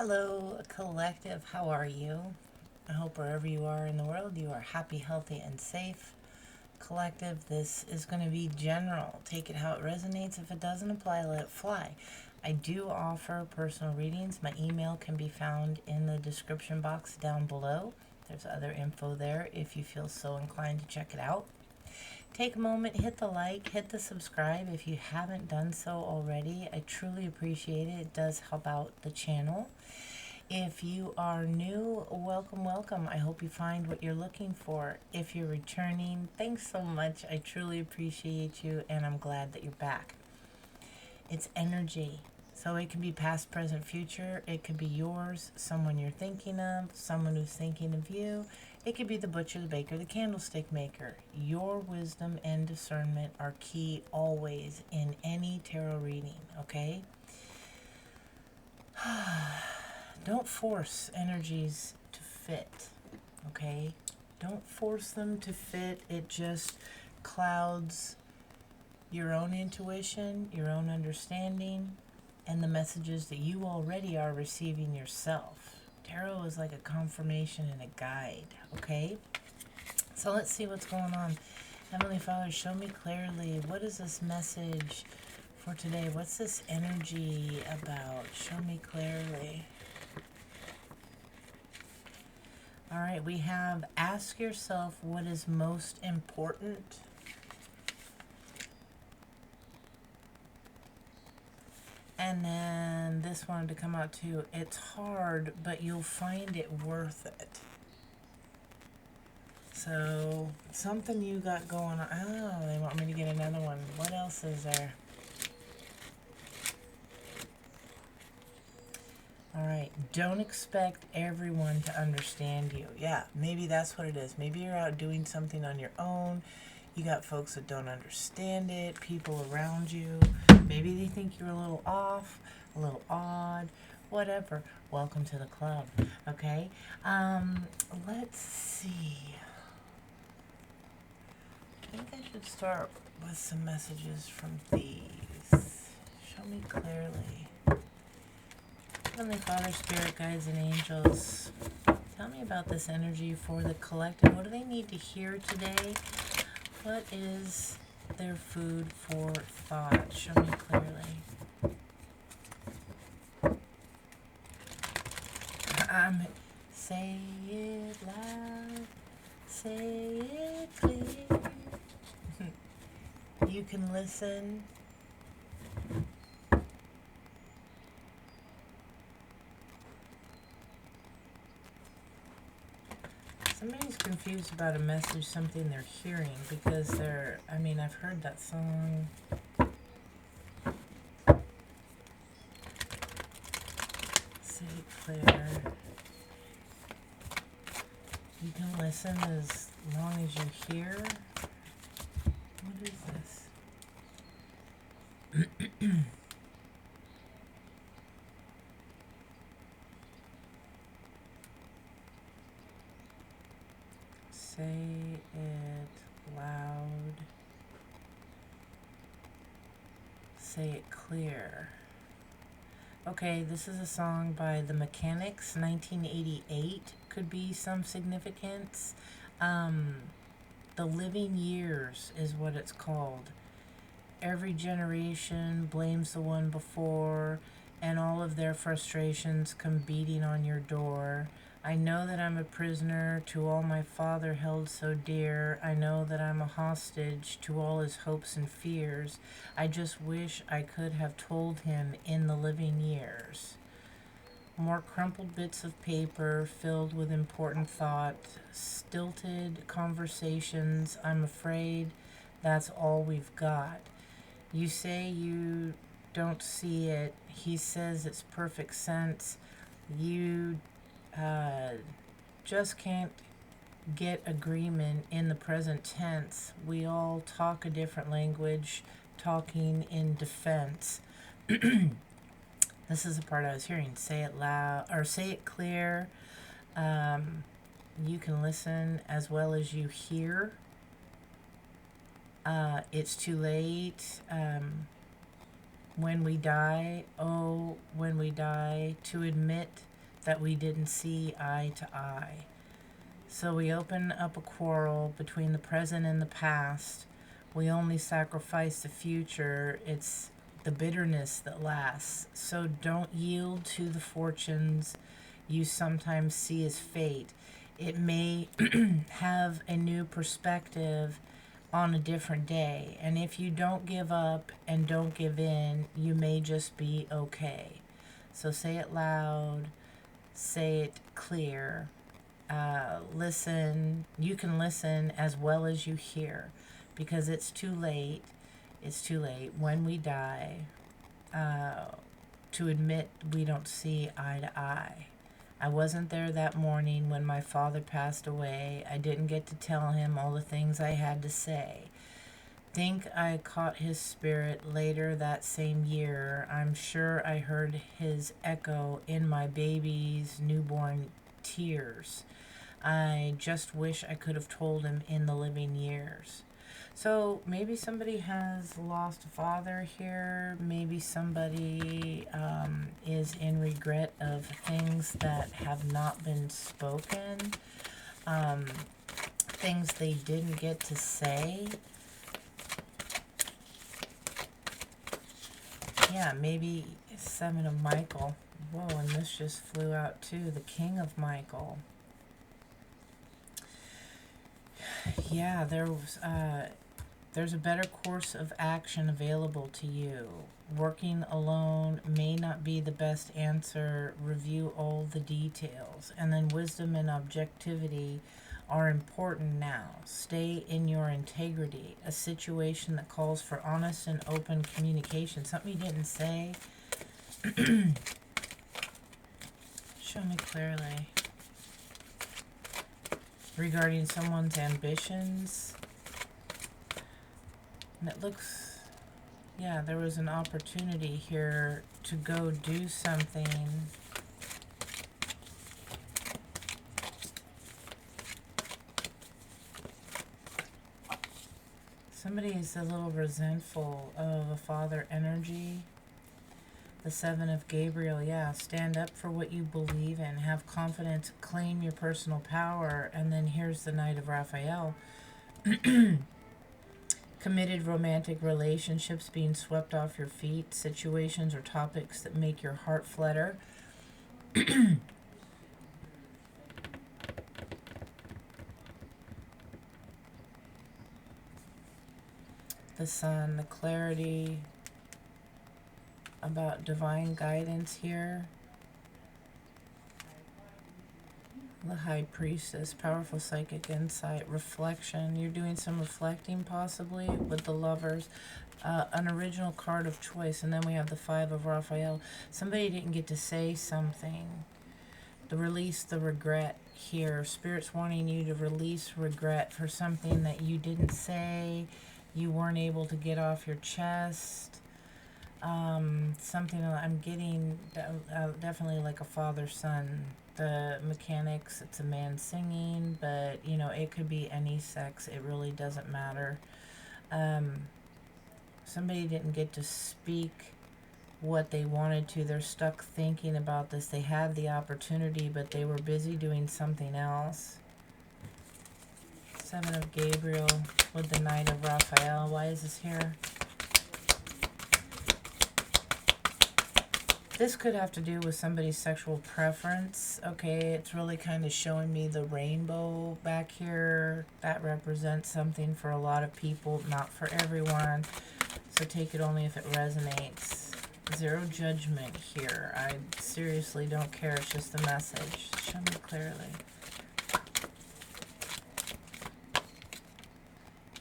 Hello, collective. How are you? I hope wherever you are in the world, you are happy, healthy, and safe. Collective, this is going to be general. Take it how it resonates. If it doesn't apply, let it fly. I do offer personal readings. My email can be found in the description box down below. There's other info there if you feel so inclined to check it out. Take a moment, hit the like, hit the subscribe if you haven't done so already. I truly appreciate it. It does help out the channel. If you are new, welcome, welcome. I hope you find what you're looking for. If you're returning, thanks so much. I truly appreciate you, and I'm glad that you're back. It's energy. So it can be past, present, future. It could be yours, someone you're thinking of, someone who's thinking of you. It could be the butcher, the baker, the candlestick maker. Your wisdom and discernment are key always in any tarot reading, okay? Don't force energies to fit, okay? Don't force them to fit. It just clouds your own intuition, your own understanding, and the messages that you already are receiving yourself. Tarot is like a confirmation and a guide, okay? So let's see what's going on. Heavenly Father, show me clearly. What is this message for today? What's this energy about? Show me clearly. All right, we have ask yourself what is most important. And then this wanted to come out too. It's hard, but you'll find it worth it. So, something you got going on. Oh, they want me to get another one. What else is there? All right, don't expect everyone to understand you. Yeah, maybe that's what it is. Maybe you're out doing something on your own. You got folks that don't understand it, people around you. Maybe they think you're a little off, a little odd, whatever. Welcome to the club, okay? Let's see. I think I should start with some messages from these. Show me clearly. Heavenly Father, Spirit Guides, and Angels, tell me about this energy for the collective. What do they need to hear today? What is their food for thought? Show me clearly. Say it loud, say it clear. You can listen. Somebody's confused about a message, something they're hearing, because I've heard that song. Say it clear. You can listen as long as you hear. What is this? Say it loud. Say it clear. Okay, this is a song by The Mechanics, 1988. Could be some significance. The Living Years is what it's called. Every generation blames the one before, and all of their frustrations come beating on your door. I know that I'm a prisoner to all my father held so dear. I know that I'm a hostage to all his hopes and fears. I just wish I could have told him in the living years. More crumpled bits of paper filled with important thought, stilted conversations. I'm afraid that's all we've got. You say you don't see it. He says it's perfect sense. You just can't get agreement in the present tense. We all talk a different language, talking in defense. This is the part I was hearing. Say it loud, or say it clear. You can listen as well as you hear. It's too late. When we die, oh, when we die, to admit that we didn't see eye to eye. So we open up a quarrel between the present and the past. We only sacrifice the future. It's the bitterness that lasts. So don't yield to the fortunes you sometimes see as fate. It may have a new perspective on a different day. And if you don't give up and don't give in, you may just be okay. So say it loud, say it clear. Listen. You can listen as well as you hear, because it's too late. It's too late when we die to admit we don't see eye to eye. I wasn't there that morning when my father passed away. I didn't get to tell him all the things I had to say. Think I caught his spirit later that same year. I'm sure I heard his echo in my baby's newborn tears. I just wish I could have told him in the living years. So maybe somebody has lost a father here. Maybe somebody is in regret of things that have not been spoken, things they didn't get to say. Yeah, maybe Seven of Michael. Whoa, and this just flew out too. The King of Michael. Yeah, there's a better course of action available to you. Working alone may not be the best answer. Review all the details. And then wisdom and objectivity are important now. Stay in your integrity. A situation that calls for honest and open communication. Something you didn't say. Show me clearly. Regarding someone's ambitions. And it looks, yeah, there was an opportunity here to go do something. Somebody is a little resentful of a father energy. The Seven of Gabriel, yeah, stand up for what you believe in. Have confidence, claim your personal power. And then here's the Knight of Raphael. Committed romantic relationships being swept off your feet. Situations or topics that make your heart flutter. The Sun, the clarity about divine guidance here. The High Priestess, powerful psychic insight, reflection. You're doing some reflecting possibly with the Lovers. An original card of choice. And then we have the Five of Raphael. Somebody didn't get to say something. The release, the regret here. Spirit's wanting you to release regret for something that you didn't say. You weren't able to get off your chest. Something I'm getting definitely like a father-son. The mechanics, it's a man singing, but you know, it could be any sex. It really doesn't matter. Somebody didn't get to speak what they wanted to. They're stuck thinking about this. They had the opportunity, but they were busy doing something else. Seven of Gabriel with the Knight of Raphael. Why is this here? This could have to do with somebody's sexual preference. Okay, it's really kind of showing me the rainbow back here. That represents something for a lot of people, not for everyone. So take it only if it resonates. Zero judgment here. I seriously don't care. It's just the message. Show me clearly.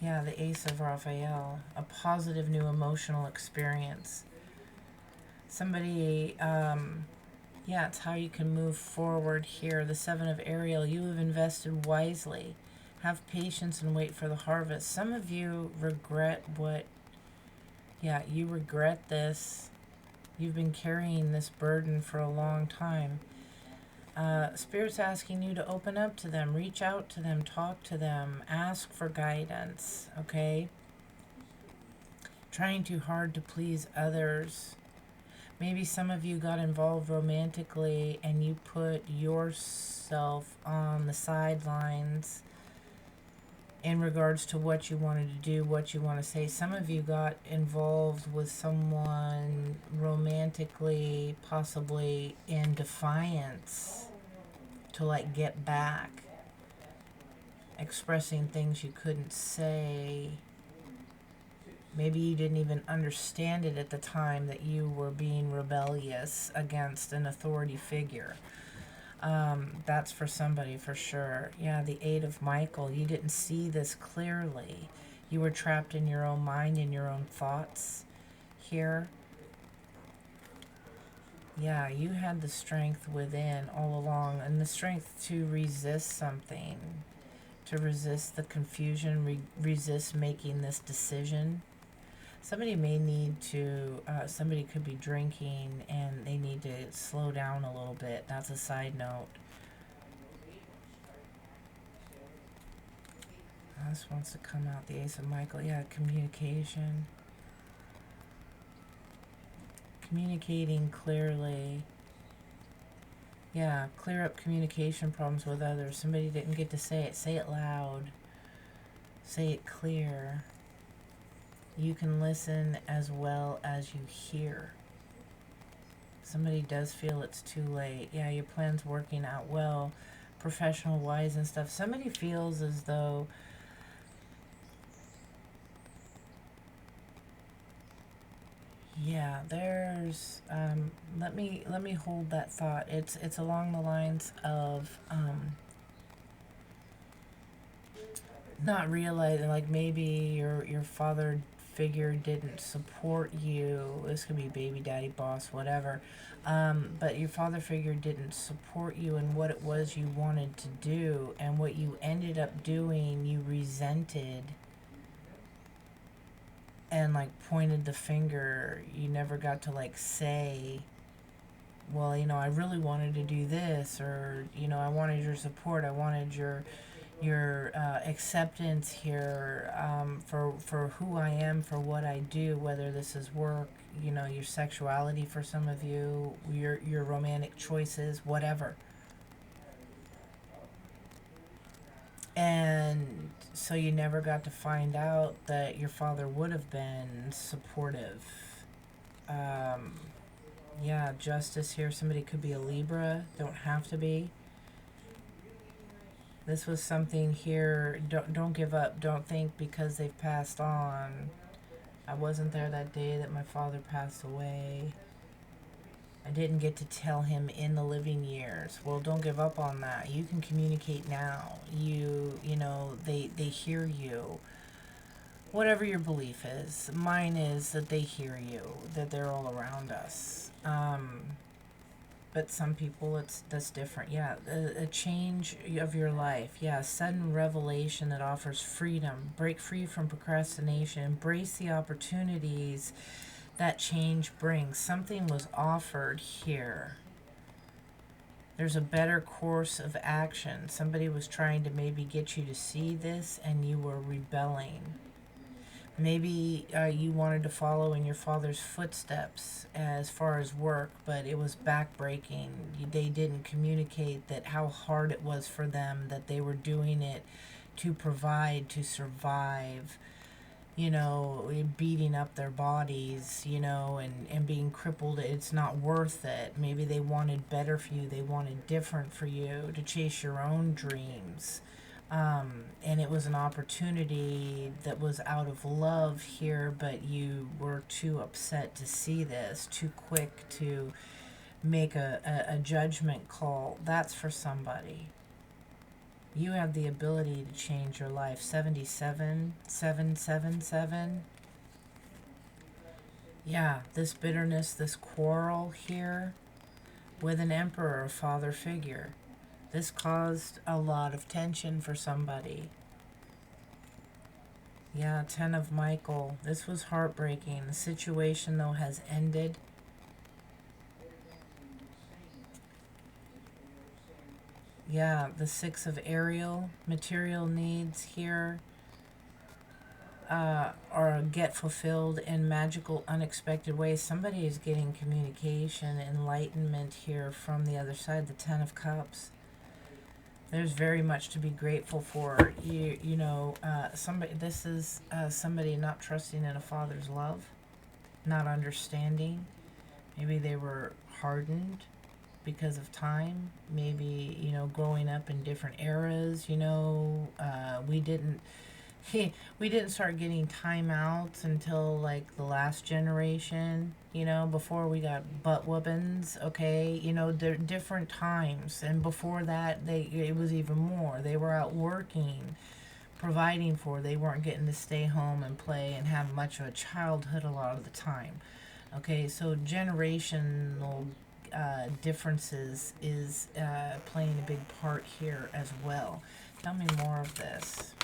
Yeah, the Ace of Raphael. A positive new emotional experience. Somebody, yeah, it's how you can move forward here. The Seven of Ariel, you have invested wisely. Have patience and wait for the harvest. Some of you regret what, yeah, you regret this. You've been carrying this burden for a long time. Spirit's asking you to open up to them, reach out to them, talk to them, ask for guidance, okay? Trying too hard to please others. Maybe some of you got involved romantically and you put yourself on the sidelines in regards to what you wanted to do, what you want to say. Some of you got involved with someone romantically, possibly in defiance, to like get back, expressing things you couldn't say. Maybe you didn't even understand it at the time that you were being rebellious against an authority figure. That's for somebody for sure. Yeah, the Eight of Michael. You didn't see this clearly. You were trapped in your own mind and your own thoughts here. Yeah, you had the strength within all along, and the strength to resist something, to resist the confusion, resist making this decision. Somebody may need to, somebody could be drinking and they need to slow down a little bit. That's a side note. This wants to come out, the Ace of Michael. Yeah, communication. Communicating clearly. Yeah, clear up communication problems with others. Somebody didn't get to say it. Say it loud. Say it clear. You can listen as well as you hear. Somebody does feel it's too late. Yeah, your plan's working out well, professional wise and stuff. Somebody feels as though yeah, there's let me hold that thought. It's along the lines of not realizing, like maybe your father figure didn't support you. This could be baby daddy, boss, whatever, but your father figure didn't support you in what it was you wanted to do, and what you ended up doing you resented and like pointed the finger. You never got to like say, well, you know, I really wanted to do this, or you know, I wanted your support, I wanted your acceptance here, for who I am, for what I do, whether this is work, you know, your sexuality for some of you, your romantic choices, whatever. And so you never got to find out that your father would have been supportive. Yeah, justice here. Somebody could be a Libra, don't have to be. This was something here. Don't give up. Don't think because they've passed on. I wasn't there that day that my father passed away. I didn't get to tell him in the living years. Well, don't give up on that. You can communicate now. You know, they hear you. Whatever your belief is. Mine is that they hear you, that they're all around us. But some people, that's different. Yeah, a change of your life. Yeah, a sudden revelation that offers freedom. Break free from procrastination. Embrace the opportunities that change brings. Something was offered here. There's a better course of action. Somebody was trying to maybe get you to see this and you were rebelling. Maybe you wanted to follow in your father's footsteps as far as work, but it was backbreaking. They didn't communicate that how hard it was for them, that they were doing it to provide, to survive, you know, beating up their bodies, you know, and being crippled. It's not worth it. Maybe they wanted better for you. They wanted different for you, to chase your own dreams. And it was an opportunity that was out of love here, but you were too upset to see this, too quick to make a judgment call. That's for somebody. You have the ability to change your life. 77777. Yeah, this bitterness, this quarrel here with an emperor, father figure. This caused a lot of tension for somebody. Yeah, 10 of Michael. This was heartbreaking. The situation, though, has ended. Yeah, the 6 of Ariel. Material needs here. or get fulfilled in magical, unexpected ways. Somebody is getting communication, enlightenment here from the other side, the Ten of Cups. There's very much to be grateful for. You know, somebody. This is somebody not trusting in a father's love, not understanding. Maybe they were hardened because of time. Maybe, you know, growing up in different eras. You know, we didn't start getting timeouts until like the last generation, you know, before we got butt whoopings. Okay, you know, they're different times, and before that it was even more. They were out working, providing for, they weren't getting to stay home and play and have much of a childhood a lot of the time. Okay, so generational differences is playing a big part here as well. Tell me more of this.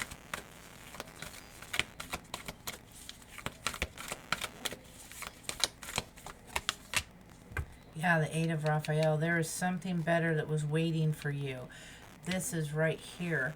Yeah, the Eight of Raphael. There is something better that was waiting for you. This is right here.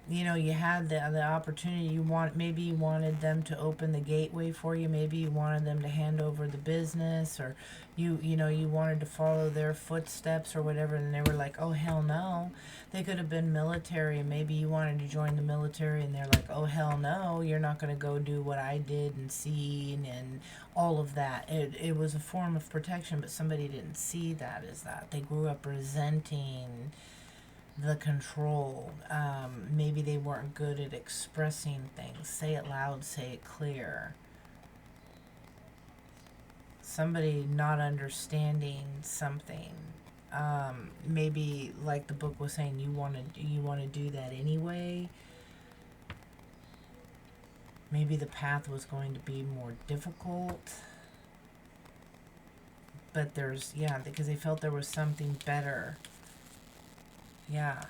You know, you had the opportunity. Maybe you wanted them to open the gateway for you. Maybe you wanted them to hand over the business, or you know, you wanted to follow their footsteps or whatever, and they were like, oh hell no. They could have been military, and maybe you wanted to join the military, and they're like, oh hell no, you're not going to go do what I did and see, and all of that. It was a form of protection, but somebody didn't see that as that. They grew up resenting the control. Maybe they weren't good at expressing things. Say it loud, say it clear. Somebody not understanding something. Maybe like the book was saying, you want to do that anyway. Maybe the path was going to be more difficult. But because they felt there was something better. Yeah,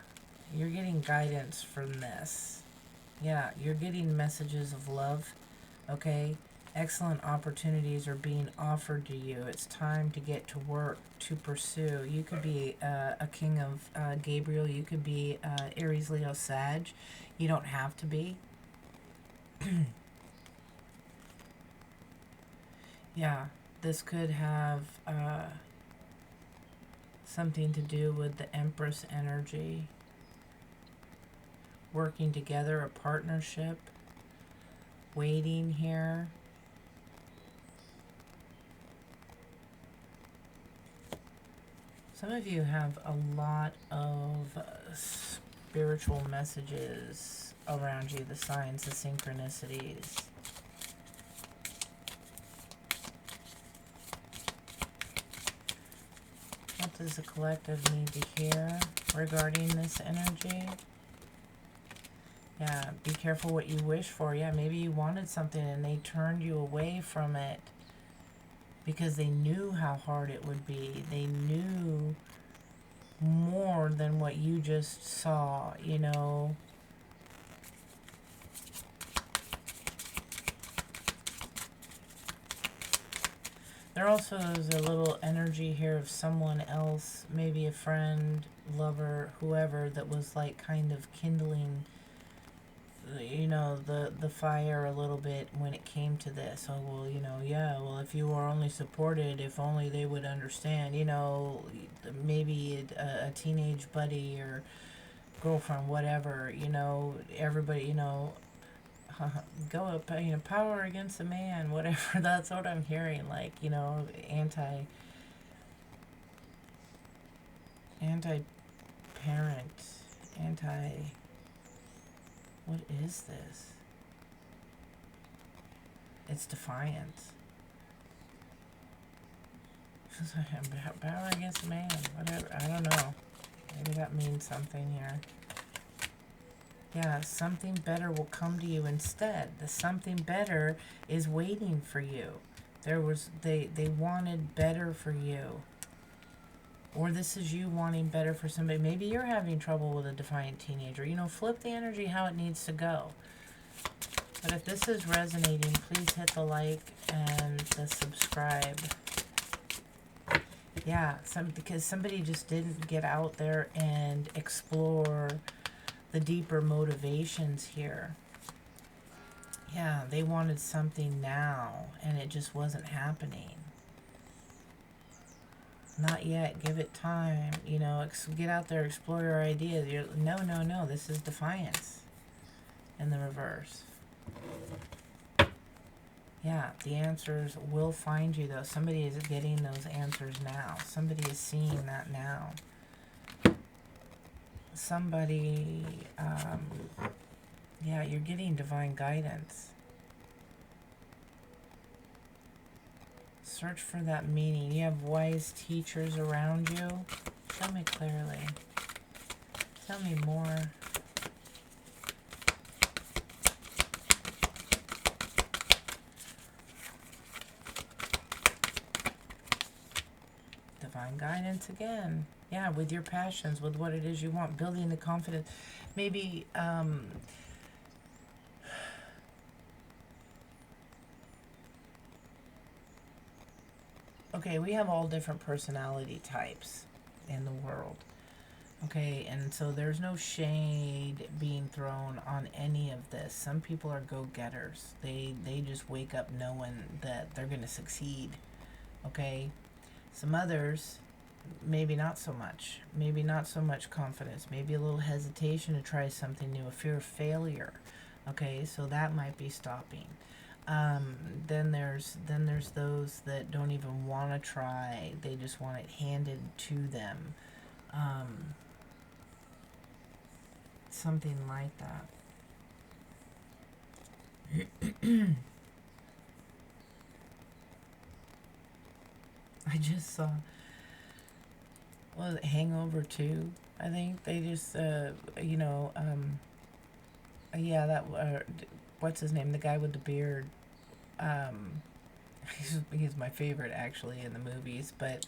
you're getting guidance from this. Yeah, you're getting messages of love. Okay, excellent opportunities are being offered to you. It's time to get to work, to pursue. You could be a king of Gabriel. You could be Aries, Leo, Sag. You don't have to be. Yeah, this could have something to do with the Empress energy. Working together, a partnership. Waiting here. Some of you have a lot of spiritual messages around you, the signs, the synchronicities. What does the collective need to hear regarding this energy? Yeah, be careful what you wish for. Yeah, maybe you wanted something and they turned you away from it because they knew how hard it would be. They knew more than what you just saw, you know. There also is a little energy here of someone else, maybe a friend, lover, whoever, that was like kind of kindling, you know, the fire a little bit when it came to this. Oh, well, you know, yeah, well, if you were only supported, if only they would understand, you know, maybe a teenage buddy or girlfriend, whatever, you know, everybody, you know, go up, you know, power against a man, whatever. That's what I'm hearing, like, you know, anti-parent, what is this? It's defiance. Power against a man, whatever, I don't know. Maybe that means something here. Yeah, something better will come to you instead. The something better is waiting for you. They wanted better for you. Or this is you wanting better for somebody. Maybe you're having trouble with a defiant teenager. You know, flip the energy how it needs to go. But if this is resonating, please hit the like and the subscribe. Yeah, because somebody just didn't get out there and explore the deeper motivations here. Yeah, they wanted something now, and it just wasn't happening. Not yet. Give it time. You know, get out there, explore your ideas. No, no, no. This is defiance in the reverse. Yeah, the answers will find you, though. Somebody is getting those answers now. Somebody is seeing that now. Somebody, yeah, you're getting divine guidance. Search for that meaning. You have wise teachers around you. Tell me clearly. Tell me more. Divine guidance again. Yeah, with your passions, with what it is you want, building the confidence. Maybe, okay, we have all different personality types in the world. Okay, and so there's no shade being thrown on any of this. Some people are go-getters. They just wake up knowing that they're going to succeed. Okay? Some others, maybe not so much. Maybe not so much confidence. Maybe a little hesitation to try something new, a fear of failure. Okay, so that might be stopping. Then there's those that don't even want to try. They just want it handed to them. Something like that. I just saw, what was it, Hangover 2, I think. They just, yeah, that, what's his name? The guy with the beard. He's my favorite, actually, in the movies, but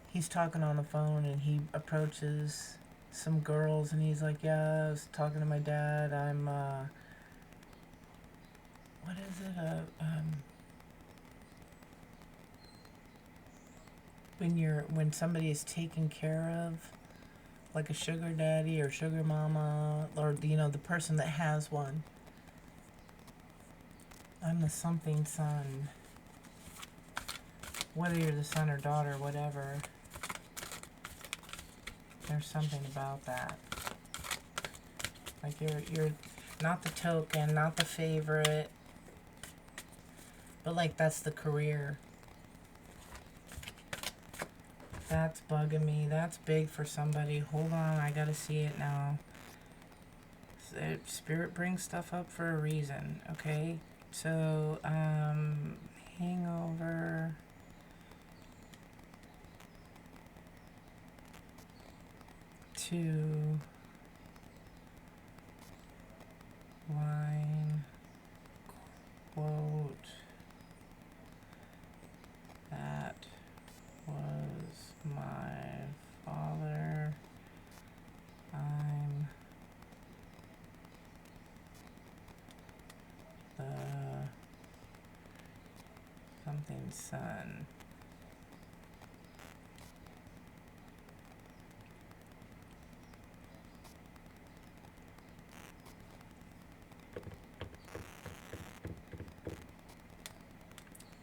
he's talking on the phone, and he approaches some girls, and he's like, yeah, I was talking to my dad, I'm, what is it, when somebody is taken care of, like a sugar daddy or sugar mama, or, the person that has one. I'm the something son. Whether you're the son or daughter, whatever. There's something about that. Like you're not the token, not the favorite, but like that's the career. That's bugging me. That's big for somebody. Hold on, I gotta see it now. Spirit brings stuff up for a reason, okay? So, Hangover. To line quote that was my father. I'm the something son.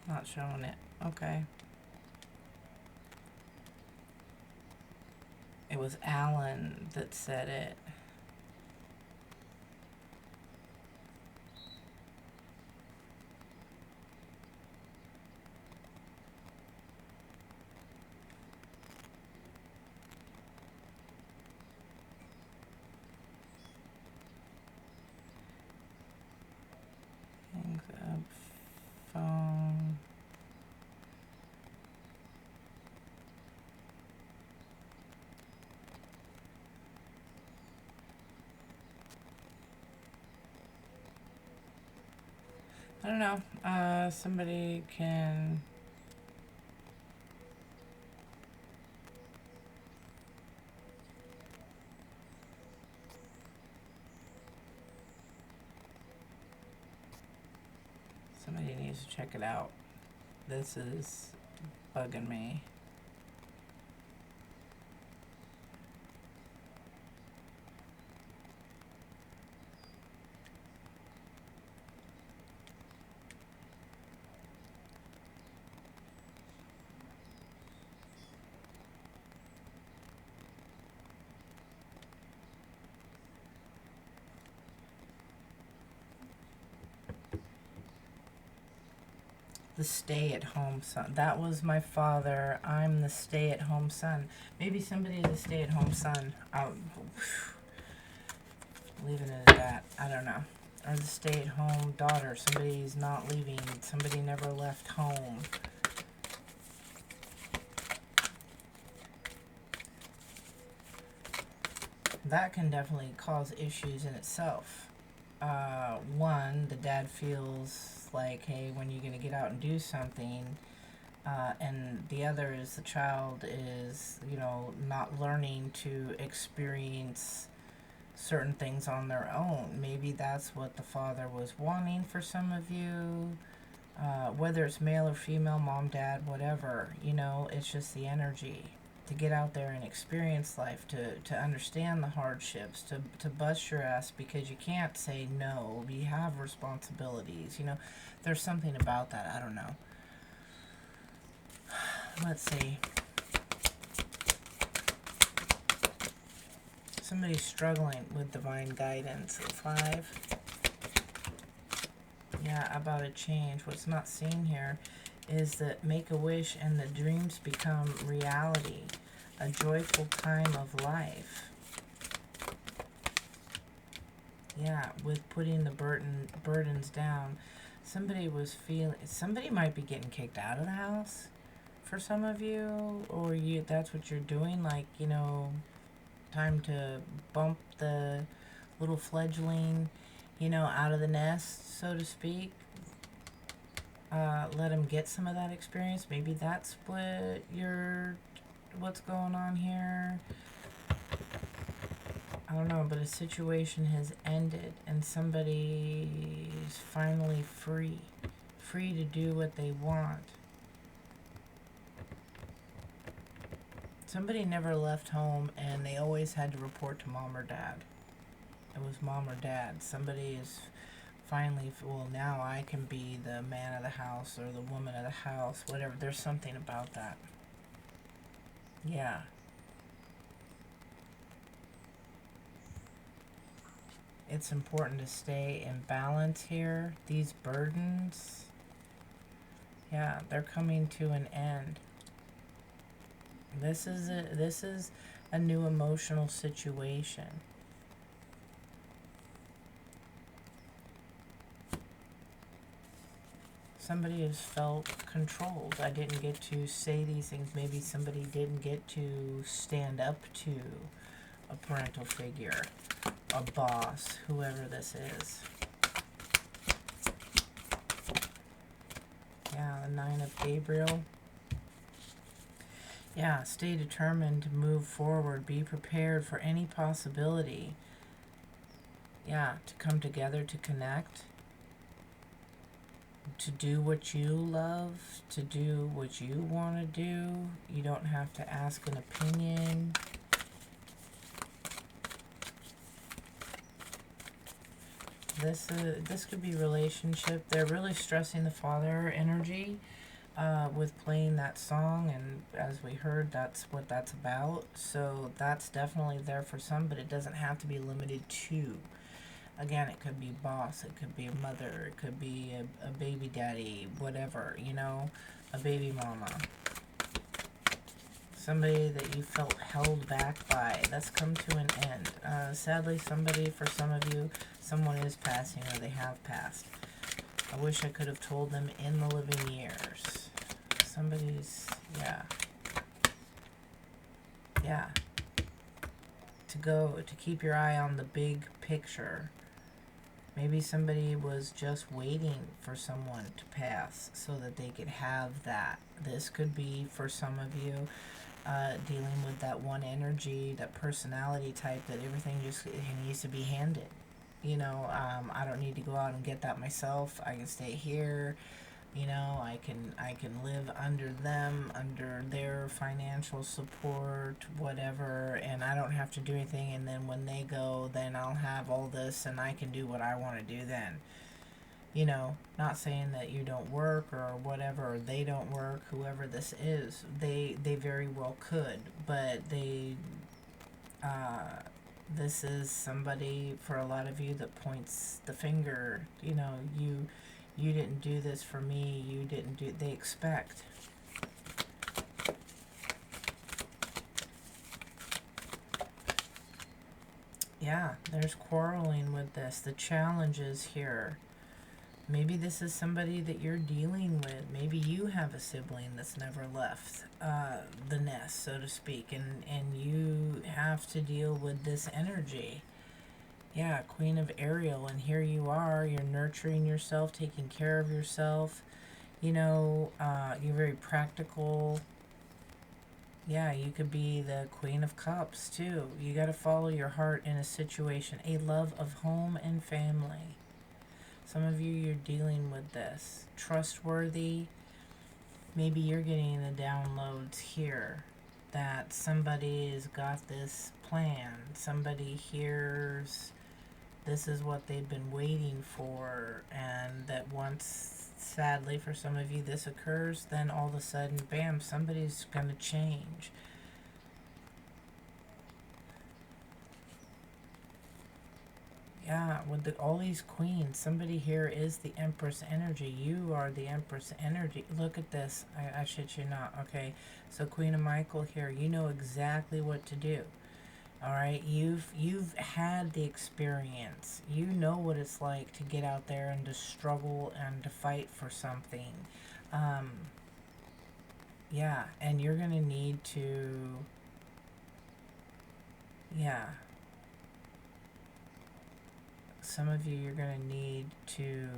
Not showing it. Okay. It was Alan that said it. Hangs up phone. I don't know. Somebody can. Somebody needs to check it out. This is bugging me. The stay-at-home son. That was my father. I'm the stay-at-home son. Maybe somebody is a stay-at-home son. Leaving it at that. I don't know. Or the stay-at-home daughter. Somebody's not leaving. Somebody never left home. That can definitely cause issues in itself. One, the dad feels like, hey, when you're going to get out and do something, and the other is the child is, not learning to experience certain things on their own. Maybe that's what the father was wanting for some of you, whether it's male or female, mom, dad, whatever, it's just the energy to get out there and experience life, to understand the hardships, to bust your ass, because you can't say no. You have responsibilities, there's something about that. I don't know. Let's see. Somebody's struggling with divine guidance. 5. Yeah, about a change. What's not seen here is that make a wish and the dreams become reality. A joyful time of life. Yeah, with putting the burdens down. Somebody might be getting kicked out of the house for some of you, or that's what you're doing, like, time to bump the little fledgling, out of the nest, so to speak. Let them get some of that experience. Maybe that's what's going on here. I don't know, but a situation has ended and somebody is finally free to do what they want. Somebody never left home and they always had to report to mom or dad. It was mom or dad. Somebody is finally, now I can be the man of the house or the woman of the house, whatever. There's something about that. Yeah. It's important to stay in balance here. These burdens, yeah, they're coming to an end. This is a new emotional situation. Somebody has felt controlled. I didn't get to say these things. Maybe somebody didn't get to stand up to a parental figure, a boss, whoever this is. Yeah, the 9 of Gabriel. Yeah, stay determined to move forward. Be prepared for any possibility. Yeah, to come together, to connect, to do what you love, to do what you want to do. You don't have to ask an opinion. This could be relationship. They're really stressing the father energy with playing that song, and as we heard, that's what that's about. So that's definitely there for some, but it doesn't have to be limited to. Again, it could be boss, it could be a mother, it could be a baby daddy, whatever, a baby mama. Somebody that you felt held back by. That's come to an end. Sadly, for some of you, someone is passing or they have passed. I wish I could have told them in the living years. Somebody's, yeah. To keep your eye on the big picture. Maybe somebody was just waiting for someone to pass so that they could have that. This could be for some of you dealing with that one energy, that personality type, that everything just needs to be handed. I don't need to go out and get that myself. I can stay here. I can live under them, under their financial support, whatever, and I don't have to do anything. And then when they go, then I'll have all this and I can do what I want to do then. Not saying that you don't work or whatever, or they don't work, whoever this is, they very well could, but this is somebody for a lot of you that points the finger. You didn't do this for me. You didn't do, they expect. Yeah, there's quarreling with this. The challenge is here. Maybe this is somebody that you're dealing with. Maybe you have a sibling that's never left the nest, so to speak, and you have to deal with this energy. Yeah, Queen of Ariel, and here you are. You're nurturing yourself, taking care of yourself. You know, you're very practical. Yeah, you could be the Queen of Cups, too. You got to follow your heart in a situation. A love of home and family. Some of you, you're dealing with this. Trustworthy. Maybe you're getting the downloads here that somebody's got this plan. Somebody hears this is what they've been waiting for, and that once, sadly for some of you, this occurs, then all of a sudden, bam, somebody's going to change. Yeah, with all these queens, somebody here is the Empress energy. You are the Empress energy. Look at this. I shit you not. Okay, so Queen of Michael here. You know exactly what to do. All right, you've had the experience. You know what it's like to get out there and to struggle and to fight for something. Yeah, and you're gonna need to. Yeah. Some of you, you're going to need to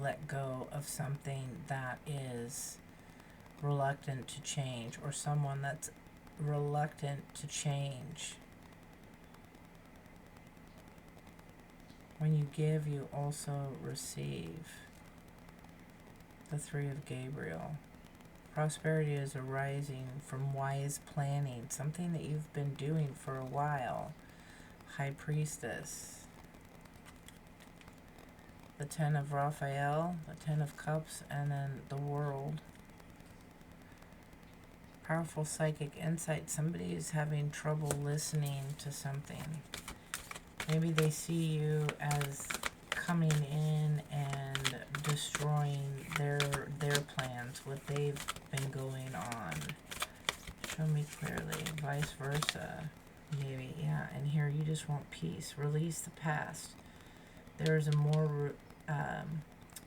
let go of something that is reluctant to change, or someone that's reluctant to change. When you give, you also receive. The Three of Gabriel. Prosperity is arising from wise planning, something that you've been doing for a while. High Priestess. The Ten of Raphael, the Ten of Cups, and then the World. Powerful psychic insight. Somebody is having trouble listening to something. Maybe they see you as coming in and destroying their plans, what they've been going on. Show me clearly. Vice versa. Maybe, yeah. And here you just want peace. Release the past. There is a more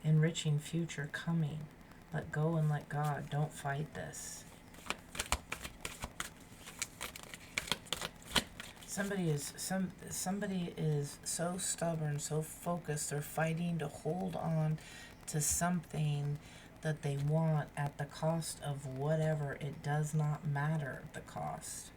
enriching future coming. Let go and let God. Don't fight this. Somebody is so stubborn, so focused. They're fighting to hold on to something that they want at the cost of whatever. It does not matter the cost.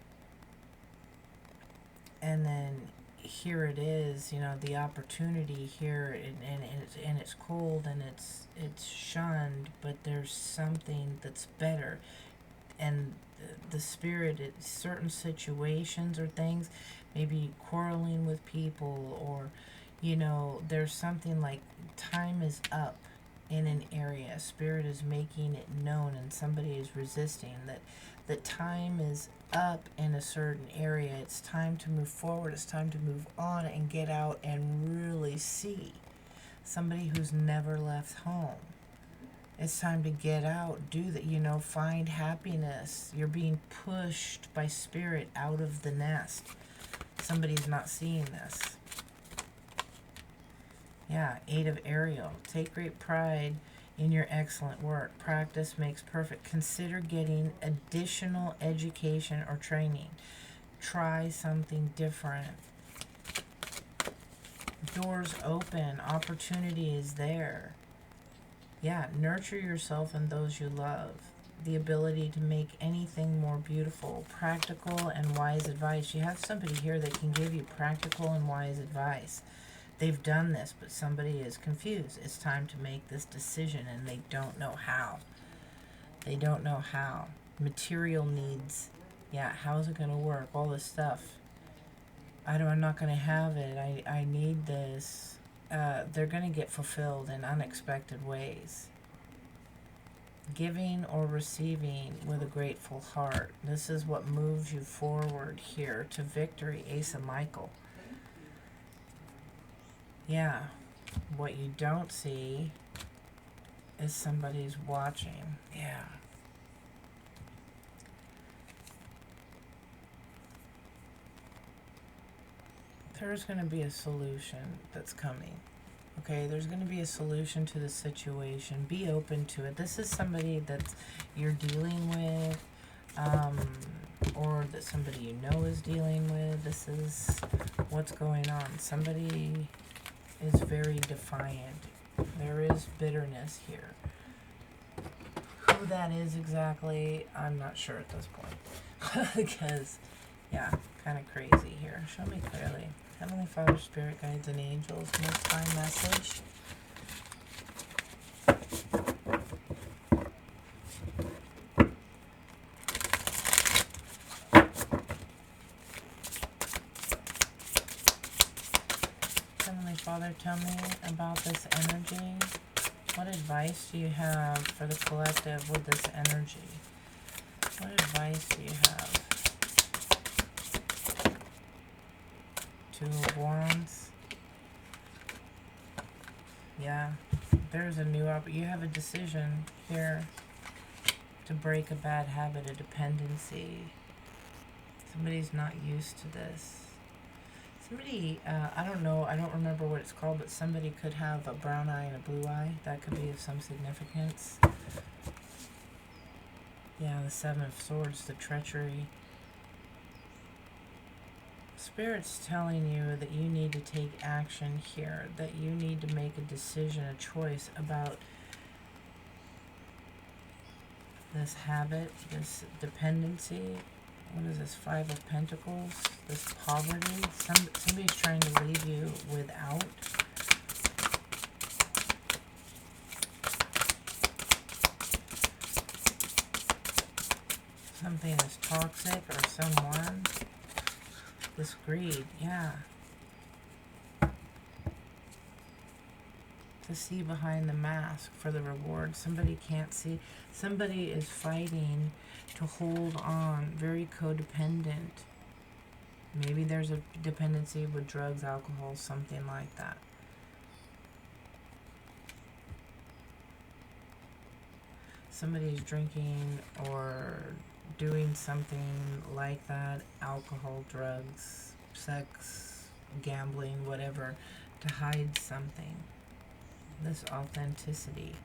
And then here it is, you know, the opportunity here, and it's cold and it's shunned, but there's something that's better. And the spirit, certain situations or things, maybe quarreling with people, or, you know, there's something like time is up in an area. Spirit is making it known, and somebody is resisting that time is up in a certain area. It's time to move forward. It's time to move on and get out and really see. Somebody who's never left home. It's time to get out, do that, you know, find happiness. You're being pushed by spirit out of the nest. Somebody's not seeing this. Yeah, Eight of Ariel. Take great pride in your excellent work. Practice makes perfect. Consider getting additional education or training. Try something different. Doors open. Opportunity is there. Yeah, nurture yourself and those you love. The ability to make anything more beautiful. Practical and wise advice. You have somebody here that can give you practical and wise advice. They've done this, but somebody is confused. It's time to make this decision, and they don't know how. They don't know how. Material needs. Yeah, how's it going to work? All this stuff. I'm not going to have it. I need this. They're going to get fulfilled in unexpected ways. Giving or receiving with a grateful heart. This is what moves you forward here to victory. Ace of Michael. Yeah, what you don't see is somebody's watching. Yeah. There's going to be a solution that's coming. Okay, there's going to be a solution to the situation. Be open to it. This is somebody that you're dealing with, or that somebody you know is dealing with. This is what's going on. Somebody is very defiant. There is bitterness here. Who that is exactly, I'm not sure at this point. Because, yeah, kind of crazy here. Show me clearly. Heavenly Father, Spirit Guides, and Angels, Most High message. Heavenly Father, tell me about this energy. What advice do you have for the collective with this energy? What advice do you have? Two of Wands. Yeah, there's a new you have a decision here to break a bad habit, a dependency. Somebody's not used to this. Somebody, I don't know, I don't remember what it's called, but somebody could have a brown eye and a blue eye. That could be of some significance. Yeah, the Seven of Swords, the treachery. Spirit's telling you that you need to take action here, that you need to make a decision, a choice about this habit, this dependency. What is this? Five of Pentacles, this poverty. Somebody's trying to leave you without. Something is toxic or someone. This greed, yeah. To see behind the mask for the reward. Somebody can't see. Somebody is fighting to hold on. Very codependent. Maybe there's a dependency with drugs, alcohol, something like that. Somebody's drinking or doing something like that, alcohol, drugs, sex, gambling, whatever, to hide something. This authenticity.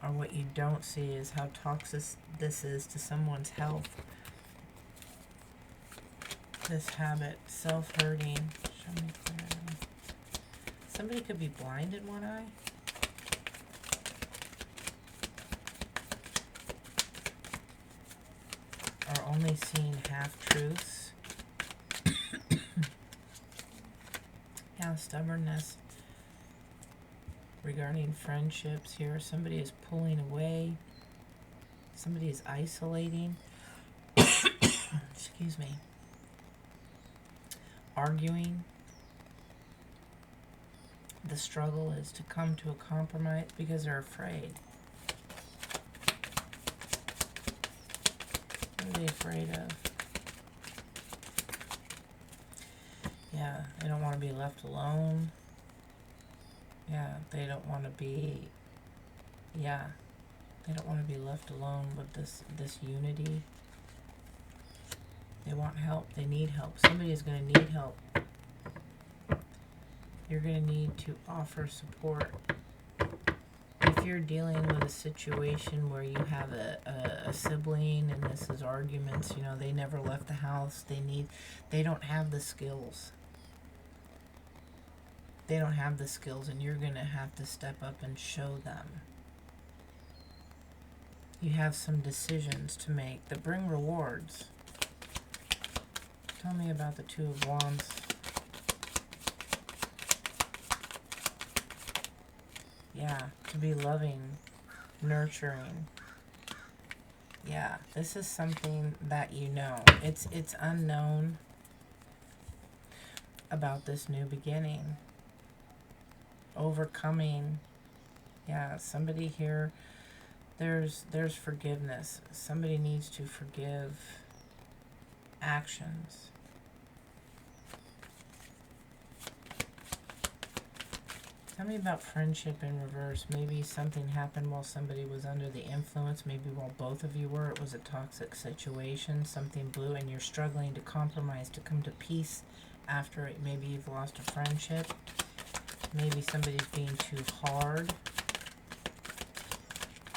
Or what you don't see is how toxic this is to someone's health. This habit, self-hurting. Show me clearly. Somebody could be blind in one eye. Or only seeing half-truths. Yeah, stubbornness regarding friendships here. Somebody is pulling away. Somebody is isolating. Excuse me. Arguing. The struggle is to come to a compromise because they're afraid. What are they afraid of? Yeah, they don't want to be left alone. Yeah, they don't want to be, yeah, they don't want to be left alone with this unity. They want help. They need help. Somebody is going to need help. You're going to need to offer support. If you're dealing with a situation where you have a sibling and this is arguments, you know, they never left the house, they don't have the skills. They don't have the skills, and you're going to have to step up and show them. You have some decisions to make that bring rewards. Tell me about the Two of Wands. Yeah, to be loving, nurturing. Yeah, this is something that you know. It's unknown about this new beginning. Overcoming. Yeah, somebody here, there's forgiveness. Somebody needs to forgive actions. Tell me about friendship in reverse. Maybe something happened while somebody was under the influence. Maybe while both of you were. It was a toxic situation. Something blew and you're struggling to compromise, to come to peace after it. Maybe you've lost a friendship. Maybe somebody's being too hard.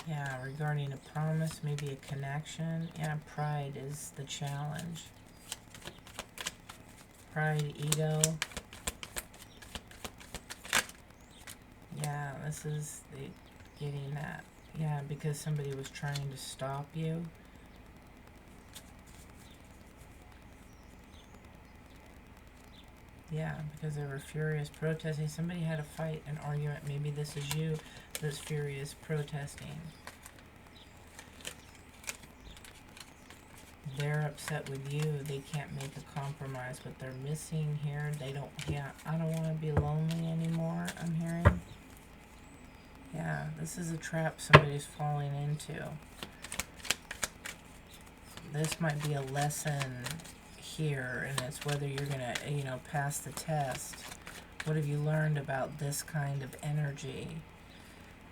Yeah, regarding a promise, maybe a connection. Yeah, pride is the challenge. Pride, ego. Yeah, this is getting that. Yeah, because somebody was trying to stop you. Yeah, because they were furious, protesting. Somebody had a fight, an argument. Maybe this is you that's furious, protesting. They're upset with you. They can't make a compromise. What they're missing here, they don't, yeah, I don't want to be lonely anymore, I'm hearing. Yeah, this is a trap somebody's falling into. This might be a lesson here, and it's whether you're going to, pass the test. What have you learned about this kind of energy?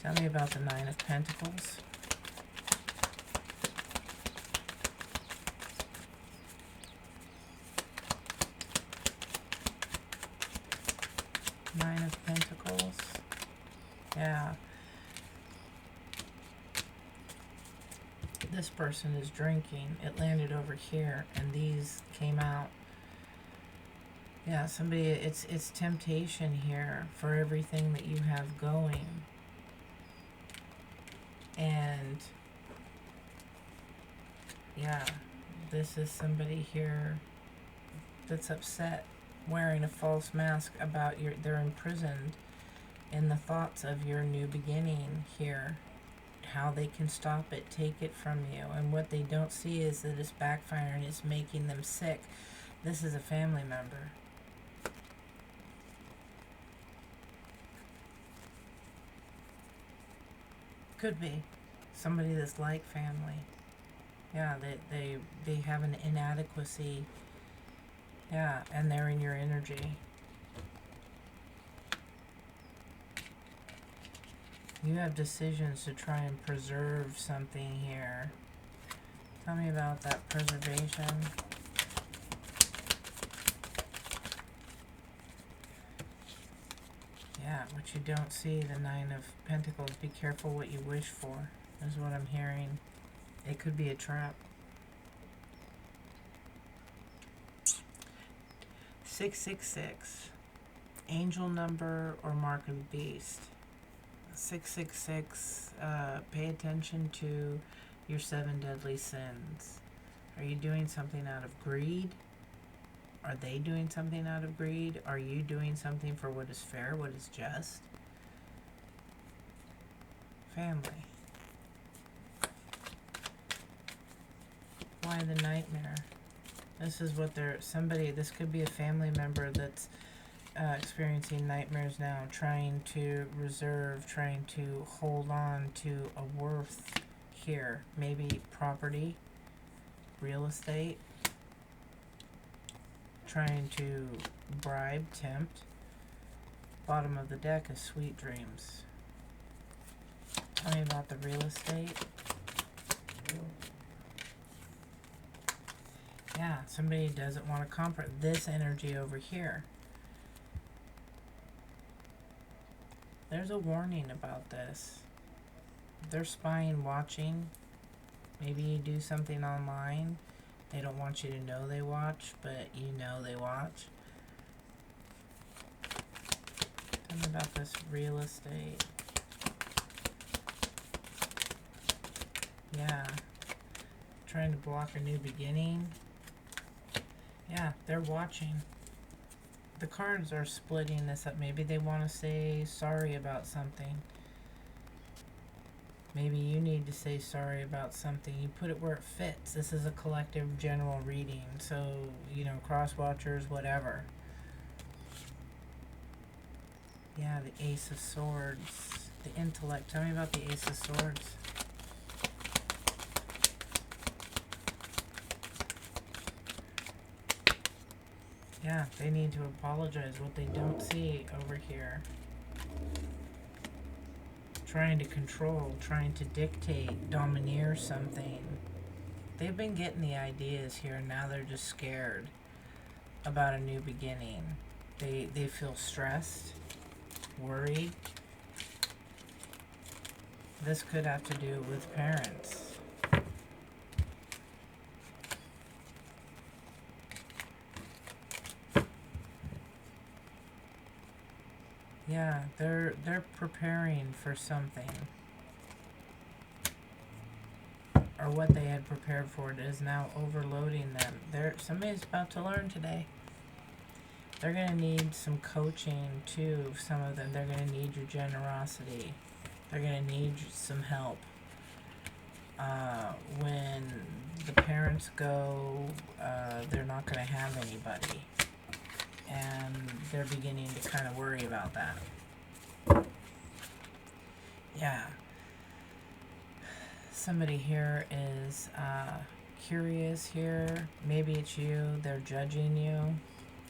Tell me about the Nine of Pentacles. Nine of Pentacles. Yeah. This person is drinking. It landed over here, and these came out. Yeah, somebody, it's temptation here for everything that you have going. And yeah, this is somebody here that's upset, wearing a false mask about they're imprisoned in the thoughts of your new beginning here. How they can stop it, take it from you. And what they don't see is that it's backfiring, it's making them sick. This is a family member. Could be somebody that's like family. Yeah, they have an inadequacy. Yeah, and they're in your energy. You have decisions to try and preserve something here. Tell me about that preservation. Yeah, what you don't see, the Nine of Pentacles. Be careful what you wish for, is what I'm hearing. It could be a trap. 666. Angel number or mark of the beast. 666, pay attention to your 7 deadly sins. Are you doing something out of greed? Are they doing something out of greed? Are you doing something for what is fair, what is just? Family. Why the nightmare? This is what this could be a family member that's experiencing nightmares now, trying to reserve, trying to hold on to a worth here. Maybe property, real estate, trying to bribe, tempt. Bottom of the deck is sweet dreams. Tell me about the real estate. Yeah, somebody doesn't want to compromise. This energy over here. There's a warning about this. They're spying, watching. Maybe you do something online. They don't want you to know they watch, but you know they watch. Tell me about this real estate. Yeah. Trying to block a new beginning. Yeah, they're watching. The cards are splitting this up. Maybe they want to say sorry about something. Maybe you need to say sorry about something. You put it where it fits. This is a collective general reading. So, cross watchers, whatever. Yeah, the Ace of Swords. The intellect. Tell me about the Ace of Swords. Yeah, they need to apologize. What they don't see over here. trying to control, trying to dictate, domineer something. They've been getting the ideas here, and now they're just scared about a new beginning. They feel stressed, worried. This could have to do with parents. Yeah, they're preparing for something. Or what they had prepared for it is now overloading them. Somebody's about to learn today. They're going to need some coaching too. Some of them, they're going to need your generosity. They're going to need some help. When the parents go, they're not going to have anybody. And they're beginning to kind of worry about that. Yeah. Somebody here is curious here. Maybe it's you. They're judging you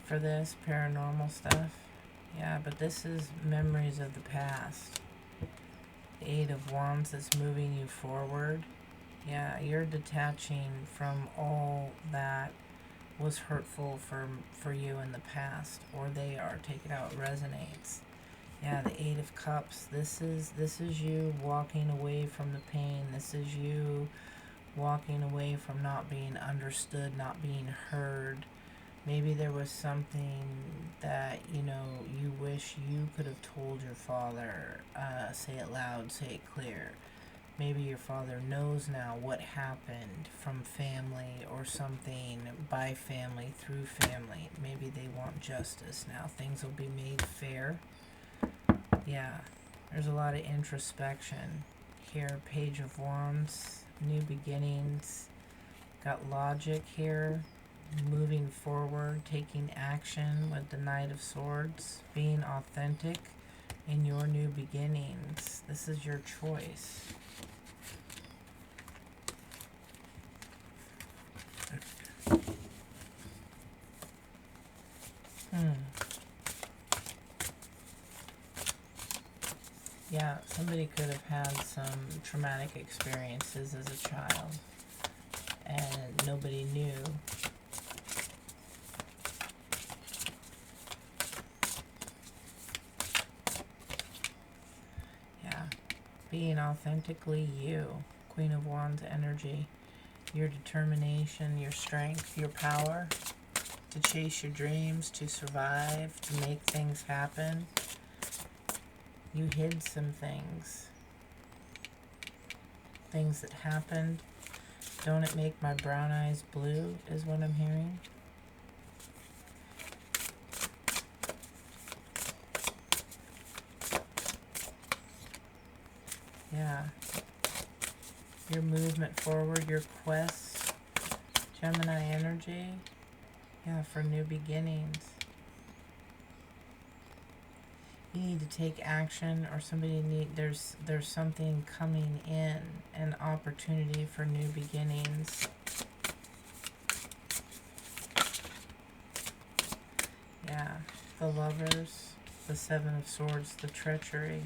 for this paranormal stuff. Yeah, but this is memories of the past. The Eight of Wands that's moving you forward. Yeah, you're detaching from all that was hurtful for you in the past, or they are. Take it out. It resonates. Yeah, the Eight of Cups. This is you walking away from the pain. This is you walking away from not being understood, not being heard. Maybe there was something that, you wish you could have told your father. Say it loud, say it clear. Maybe your father knows now what happened from family or something, by family, through family. Maybe they want justice now. Things will be made fair. Yeah, there's a lot of introspection here. Page of Wands, new beginnings. Got logic here, moving forward, taking action with the Knight of Swords, being authentic in your new beginnings. This is your choice. Yeah, somebody could have had some traumatic experiences as a child, and nobody knew. Yeah, being authentically you. Queen of Wands energy. Your determination, your strength, your power to chase your dreams, to survive, to make things happen. You hid some things. Things that happened. Don't it make my brown eyes blue, is what I'm hearing. Yeah. Your movement forward, your quest. Gemini energy. Yeah, for new beginnings. You need to take action, or there's something coming in, an opportunity for new beginnings. Yeah, the Lovers, the Seven of Swords, the treachery.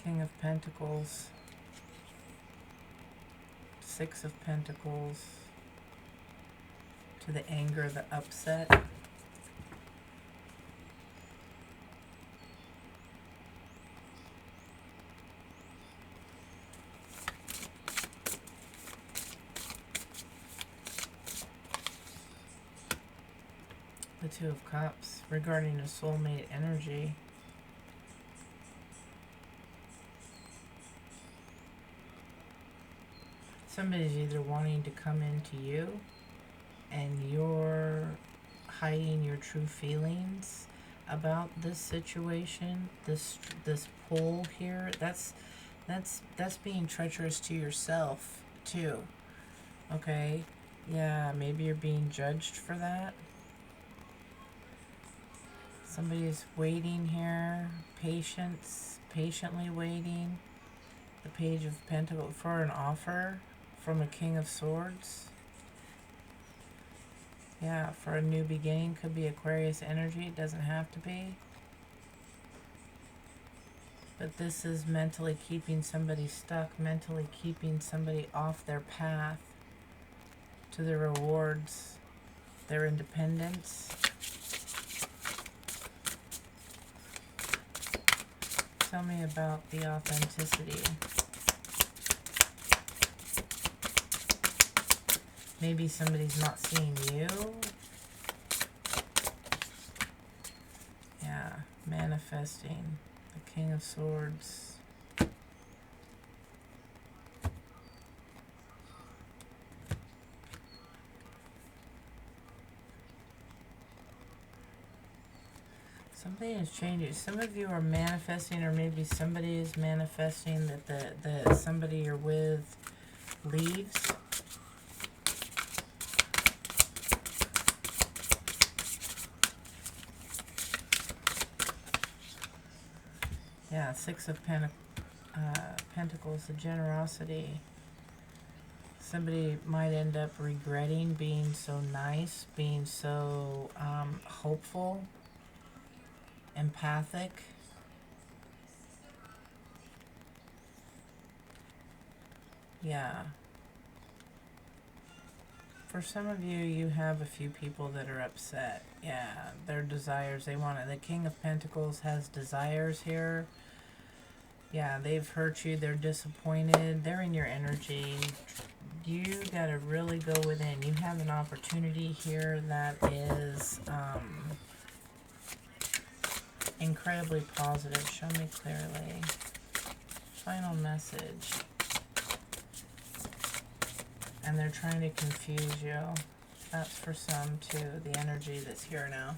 King of Pentacles. Six of Pentacles, to the anger, the upset. The Two of Cups, regarding a soulmate energy. Somebody's either wanting to come into you, and you're hiding your true feelings about this situation, this pull here. That's being treacherous to yourself too. Okay, yeah, maybe you're being judged for that. Somebody's waiting here, patiently waiting. The Page of Pentacles for an offer from a King of Swords. Yeah, for a new beginning. Could be Aquarius energy. It doesn't have to be. But this is mentally keeping somebody stuck, mentally keeping somebody off their path to their rewards, their independence. Tell me about the authenticity. Maybe somebody's not seeing you. Yeah, manifesting. The King of Swords. Something is changing. Some of you are manifesting, or maybe somebody is manifesting that the somebody you're with leaves. Yeah, Six of Pentacles, the generosity. Somebody might end up regretting being so nice, being so hopeful, empathic. Yeah. For some of you, you have a few people that are upset. Yeah, their desires, they want it. The King of Pentacles has desires here. Yeah, they've hurt you. They're disappointed. They're in your energy. You got to really go within. You have an opportunity here that is incredibly positive. Show me clearly. Final message. And they're trying to confuse you. That's for some too, the energy that's here now.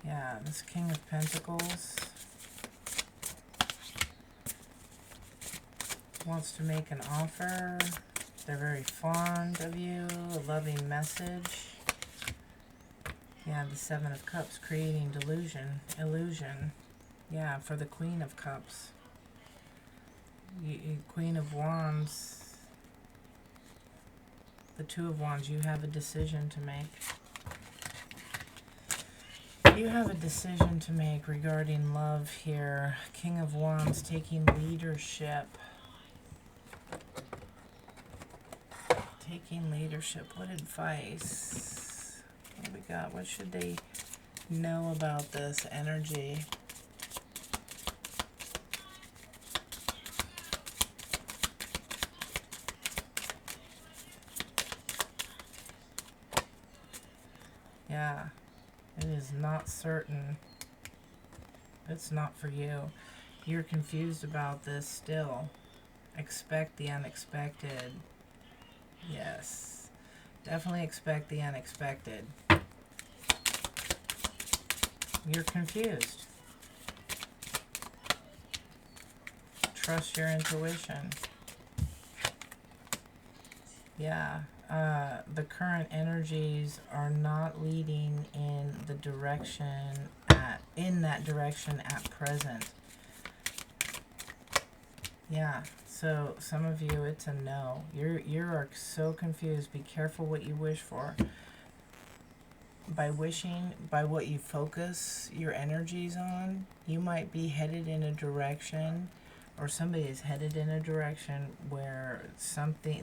Yeah, this King of Pentacles wants to make an offer. They're very fond of you, a loving message. Yeah, the Seven of Cups, creating delusion, illusion. Yeah, for the Queen of Cups. Queen of Wands, the Two of Wands, you have a decision to make. You have a decision to make regarding love here. King of Wands, taking leadership. Taking leadership. What advice? What do we got? What should they know about this energy? Yeah, it is not certain. It's not for you. You're confused about this still. Expect the unexpected. Yes, definitely expect the unexpected. You're confused. Trust your intuition. Yeah. The current energies are not leading in the direction that direction at present. Yeah, so some of you, it's a no. You're so confused. Be careful what you wish for. By wishing, by what you focus your energies on, you might be headed in a direction, or somebody is headed in a direction where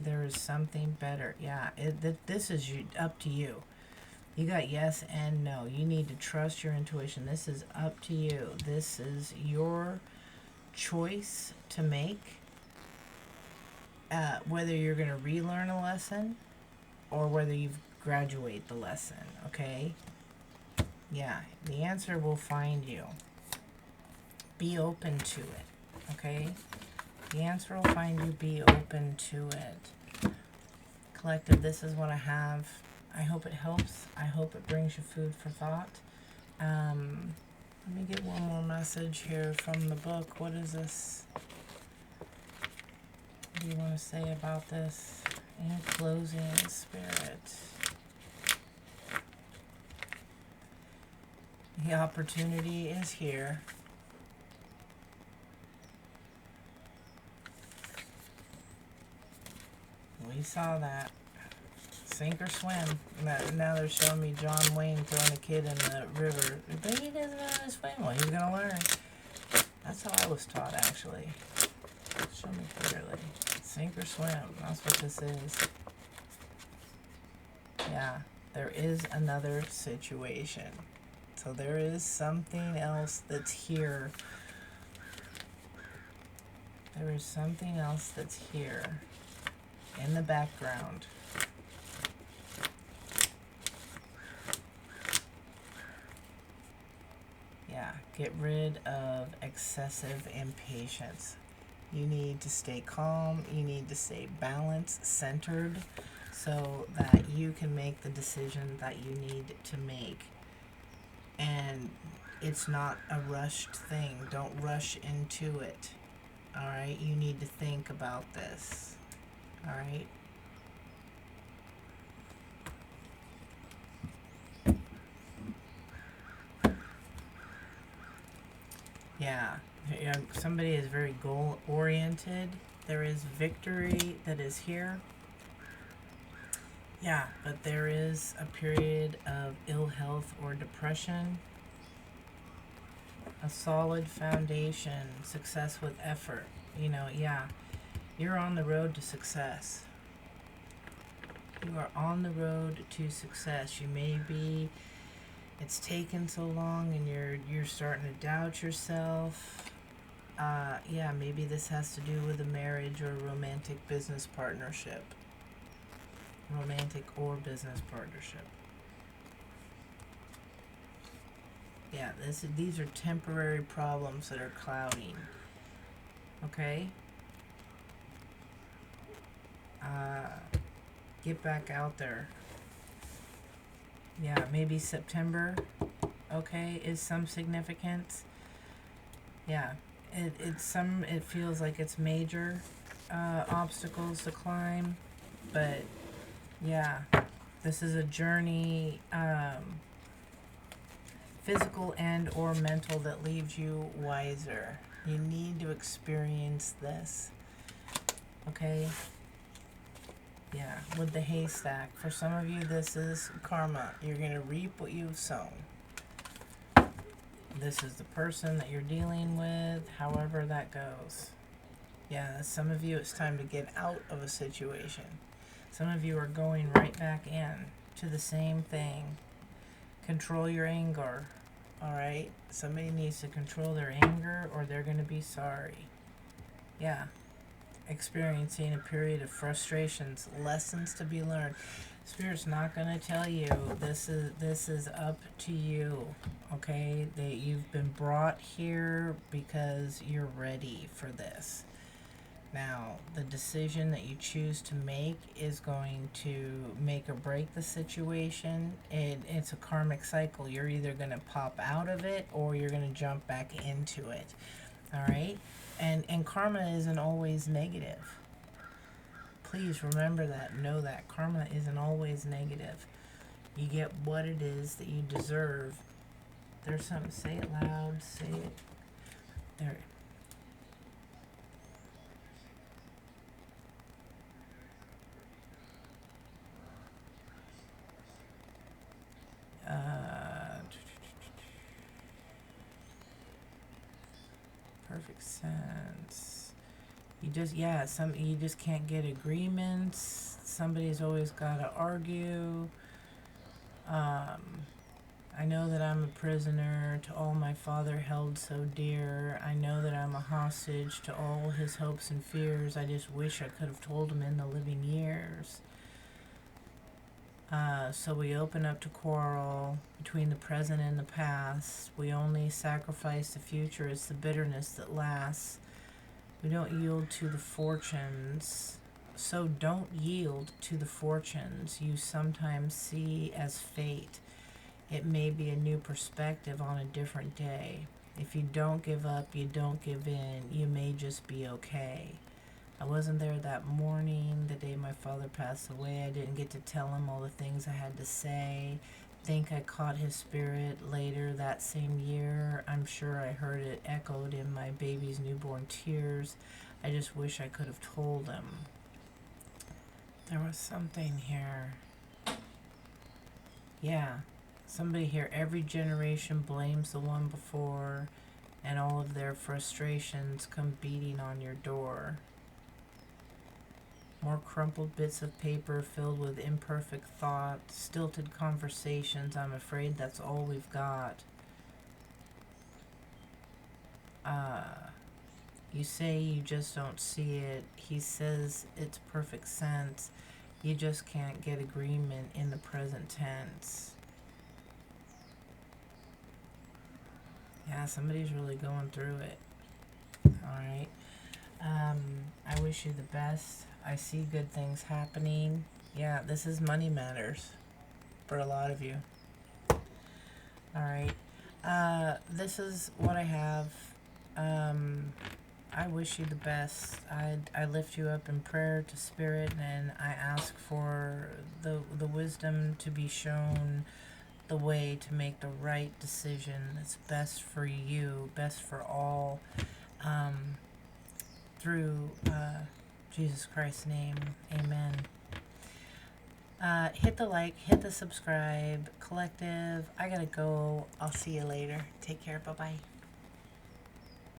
there is something better. Yeah, this is up to you. You got yes and no. You need to trust your intuition. This is up to you. This is your choice to make. Whether you're going to relearn a lesson or whether you graduate the lesson, okay? Yeah, the answer will find you. Be open to it, okay? The answer will find you. Be open to it. Collective, this is what I have. I hope it helps. I hope it brings you food for thought. Let me get one more message here from the book. What is this? What do you want to say about this? In closing, Spirit. The opportunity is here. We saw that. sink or swim. Now they're showing me John Wayne throwing a kid in the river. But he doesn't know how to swim. Well, he's going to learn. That's how I was taught, actually. Show me clearly. Sink or swim. That's what this is. Yeah, there is another situation. So there is something else that's here. There is something else that's here in the background. Yeah, get rid of excessive impatience. You need to stay calm. You need to stay balanced, centered, so that you can make the decision that you need to make. And it's not a rushed thing. Don't rush into it. All right? You need to think about this. All right? Yeah. Somebody is very goal-oriented. There is victory that is here. Yeah, but there is a period of ill health or depression. A solid foundation, success with effort. Yeah, you're on the road to success. You are on the road to success. You may be, it's taken so long and you're starting to doubt yourself. Yeah, maybe this has to do with a marriage or a romantic business partnership. Romantic or business partnership. Yeah, these are temporary problems that are clouding. Okay? Get back out there. Yeah, maybe September, okay, is some significance. Yeah, it feels like it's major obstacles to climb, but yeah, this is a journey, physical and or mental, that leaves you wiser. You need to experience this. Okay? Yeah, with the haystack. For some of you, this is karma. You're going to reap what you've sown. This is the person that you're dealing with, however that goes. Yeah, some of you, it's time to get out of a situation. Some of you are going right back in to the same thing. Control your anger. All right? Somebody needs to control their anger or they're going to be sorry. Yeah. Experiencing a period of frustrations, lessons to be learned. Spirit's not going to tell you. This is up to you. Okay? That you've been brought here because you're ready for this. Now, the decision that you choose to make is going to make or break the situation. It's a karmic cycle. You're either going to pop out of it or you're going to jump back into it. All right? And karma isn't always negative. Please remember that. Know that. Karma isn't always negative. You get what it is that you deserve. There's something. Say it loud. Say it. There. Perfect sense. You just can't get agreements. Somebody's always got to argue. I know that I'm a prisoner to all my father held so dear. I know that I'm a hostage to all his hopes and fears. I just wish I could have told him in the living years. So we open up to quarrel between the present and the past. We only sacrifice the future. It's the bitterness that lasts. We don't yield to the fortunes. So don't yield to the fortunes you sometimes see as fate. It may be a new perspective on a different day. If you don't give up, you don't give in, you may just be okay. I wasn't there that morning, the day my father passed away. I didn't get to tell him all the things I had to say. Think I caught his spirit later that same year. I'm sure I heard it echoed in my baby's newborn tears. I just wish I could have told him. There was something here. Yeah. Somebody here, every generation blames the one before, and all of their frustrations come beating on your door. More crumpled bits of paper filled with imperfect thought, stilted conversations. I'm afraid that's all we've got. You say you just don't see it. He says it's perfect sense. You just can't get agreement in the present tense. Yeah, somebody's really going through it. Alright. I wish you the best. I see good things happening. Yeah, this is money matters for a lot of you. Alright. This is what I have. I wish you the best. I lift you up in prayer to Spirit, and I ask for the wisdom to be shown, the way to make the right decision that's best for you, best for all, through Jesus Christ's name. Amen. Hit the like, hit the subscribe. Collective, I gotta go. I'll see you later. Take care. Bye-bye.